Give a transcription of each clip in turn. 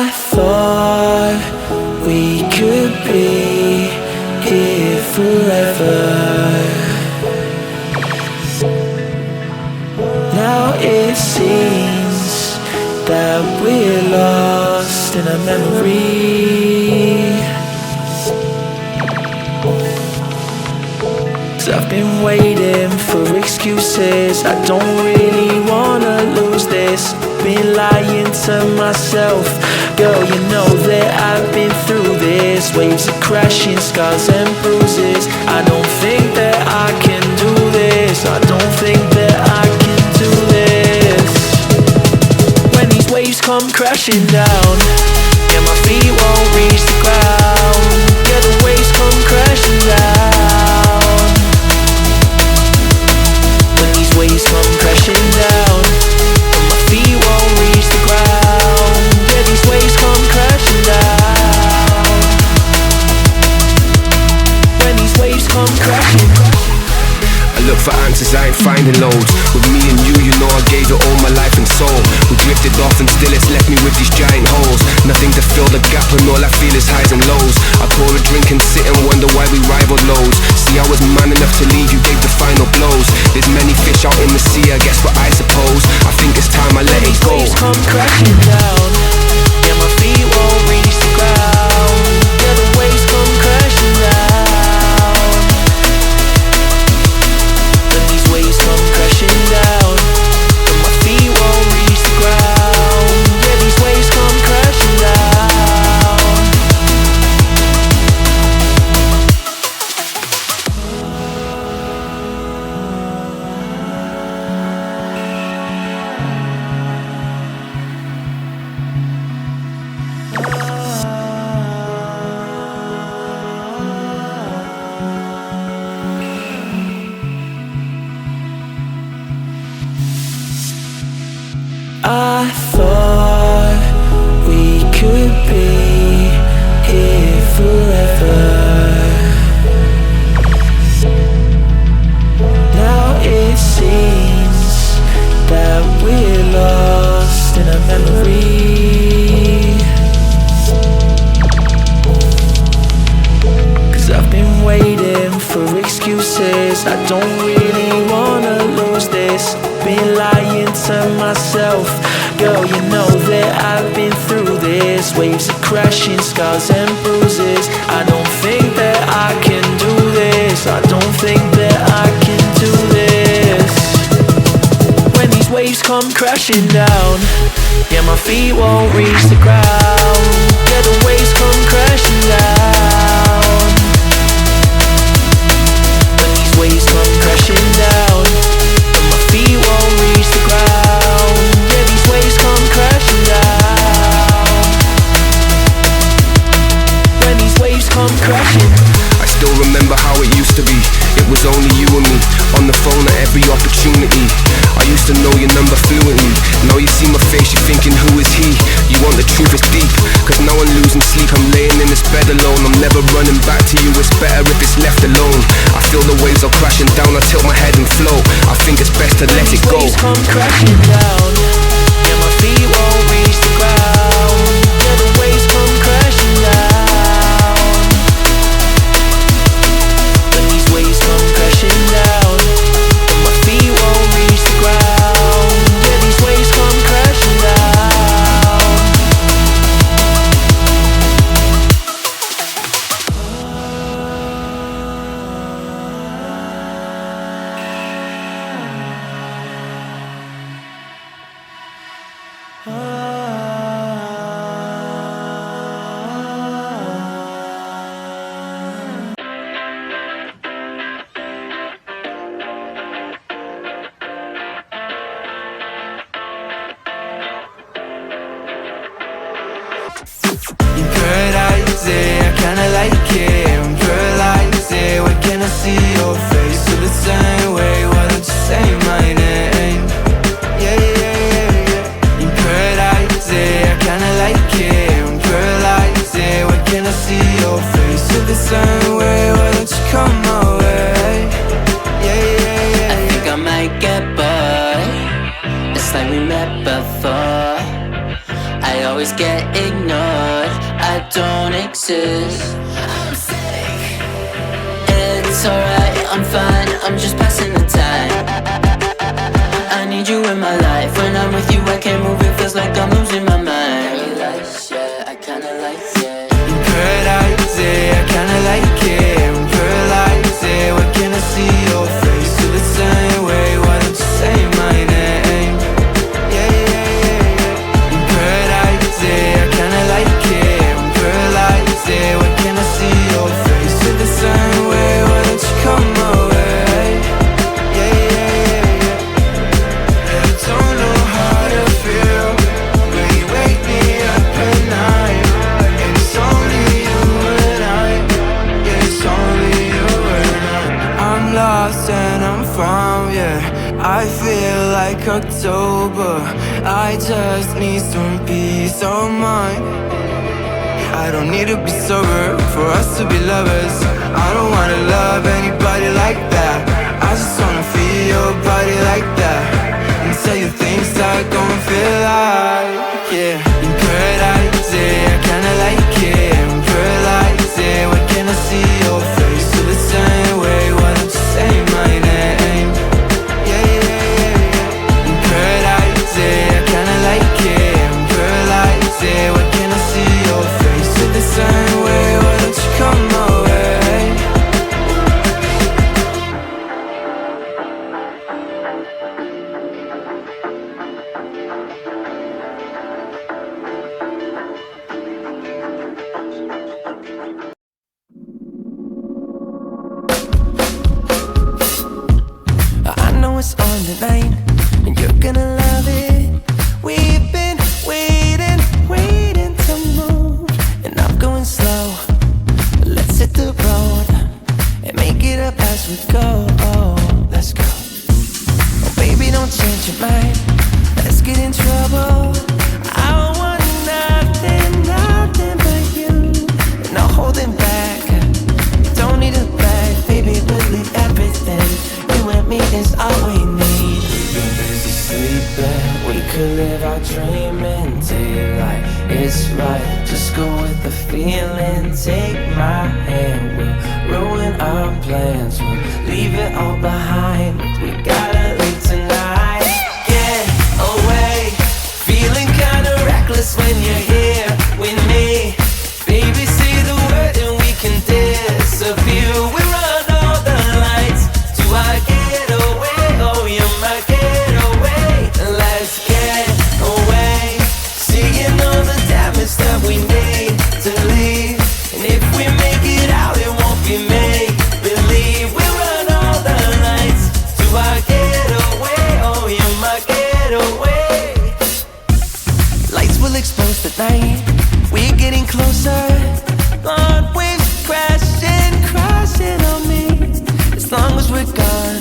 I thought we could be here forever. Now it seems that we're lost in a memory. 'Cause I've been waiting for excuses. I don't really wanna lose this. Been lying to myself. Girl, you know that I've been through this. Waves of crashing, scars and bruises. I don't think that I can do this. I don't think that I can do this. When these waves come crashing down, yeah, my feet won't reach the ground. Yeah, the waves come crashing down. When these waves come crashing down, and my feet won't reach the ground. Yeah, these waves come crashing down. When these waves come crashing. I look for answers, I ain't finding loads. With me and you know I gave it all my life and soul. We drifted off and still it's left me with these giant holes. Nothing to fill the gap and all I feel is highs and lows. I pour a drink and sit and wonder why we rival lows. See, I was man enough to leave, you gave the final blows. There's many fish out in the sea, I guess what I suppose. I think it's time I let it go. When these waves come crashing down, yeah, my feet won't reach the ground. Yeah, the waves come crashing down. When these waves come crashing down, and my feet won't reach the ground. Yeah, these waves come crashing down. I thought we could be here forever. Now it seems that we're lost in a memory. 'Cause I've been waiting for excuses. I don't really wanna lose this. Been lying to myself. Girl, you know that I've been through this. Waves of crashing, scars and bruises. I don't think that I can do this. I don't think that I can do this. When these waves come crashing down, yeah, my feet won't reach the ground. Yeah, the waves come crashing down. When these waves come crashing down, and my feet won't reach the ground. Yeah, these waves come crashing down. When these waves come crashing. I still remember how it used to be. It was only you and me, on the phone at every opportunity. I used to know your number fluently. Now you see my face, you're thinking, who is he? You want the truth, it's deep. 'Cause now I'm losing sleep, I'm laying in this bed alone. I'm never running back to you, it's better if it's left alone. I feel the waves are crashing down, I tilt my head and flow. I think it's best to let it go. When these waves come crashing down, yeah, my feet won't reach the ground. Yeah, the waves come crashing down. When these waves come crashing down, and my feet won't reach the ground. Yeah, these waves come crashing down. I kinda like it. I'm paralyzed, why can't I see your face? Feel the same way, why don't you say my name? Yeah, yeah, yeah, yeah. In paradise, I kinda like it. I'm paralyzed, why can't I see your face? Feel the same way, why don't you come my way? Yeah, yeah, yeah. I think I might get bored. It's like we met before. I always get ignored. excuses. I'm sick. It's alright, I'm fine, I'm just passing the time. I need you in my life. When I'm with you, I can't move, it feels like I'm losing my mind. Paradise, yeah, I kinda like it. In paradise, yeah, I kinda like it. In paradise, yeah, where can I see your face? Feel the same way, why don't you say my name? Yeah, yeah, yeah, yeah. In paradise, yeah, I kinda like it. In paradise, yeah, where can I see your face? Feel the same way, why don't you come my way? Yeah, yeah, yeah, yeah. I don't know how to feel when you wake me up at night. And it's only you and I. Yeah, it's only you and I. I'm lost and I'm found, yeah. I feel like October. I just need some peace of mind. I don't need to be sober for us to be lovers. I don't wanna love anybody like that. I just wanna feel your body like that and tell you things that gon' feel like, yeah. In paradise, yeah, I kinda like it. In paradise, yeah, where can I see your face? Feel the same way, why don't you say my name? Yeah, yeah, yeah, yeah. In paradise, yeah, I kinda like it. In paradise, yeah, where can I see your face? Feel the same way, why don't you come my way? I know it's on tonight, and you're gonna love it. We've been waiting to move, and I'm going slow. Let's hit the road and make it up as we go. Let's go. Oh, baby, don't change your mind. Let's get in trouble. I want nothing but you. No holding back. Don't need a bag, baby, we'll leave everything. You and me is all we need. We've been busy sleeping. We could live our dream in daylight. It's right, just go with the feeling. Take my hand, we'll ruin our plans. We'll leave it all behind. We gotta leave tonight. Get away. Feeling kinda reckless when you're here with me. Baby, say the word and we can disappear. We run all the lights. Do I get away? Oh, you're my getaway. Let's get away. Seeing all the damage that we need to leave. And if we make it out, it won't be make believe. We run all the lights. Do I get away? Oh, you're my getaway. Lights will expose the night. We're getting closer. Blonde waves crashing on me. As long as we're gone,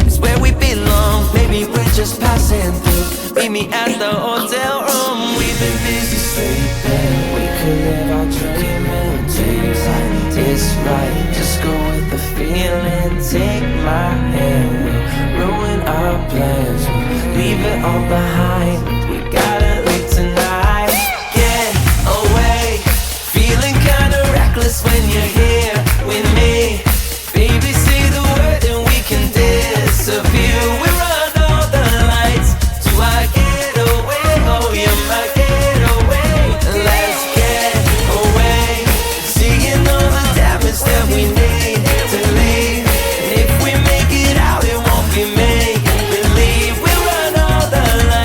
it's where we belong. Maybe we're just passing through. Meet me at the hotel room. We've been busy sleeping. We could live our dream in daylight. It's right, just go with the feeling. Take my hand, we'll ruin our plans. We'll leave it all behind. We gotta leave tonight. Get away. Feeling kinda reckless when you're here with me. Baby, say the word and we can disappear. We run all the lights. Do I get away? Oh, you're my getaway. Let's get away. Seeing all the damage that we need to leave. And if we make it out, it won't be make believe. We run all the lights.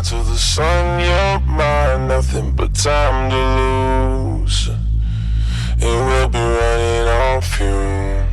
fly to the sun, you're mine, nothing but time to lose. And we'll be running on fumes.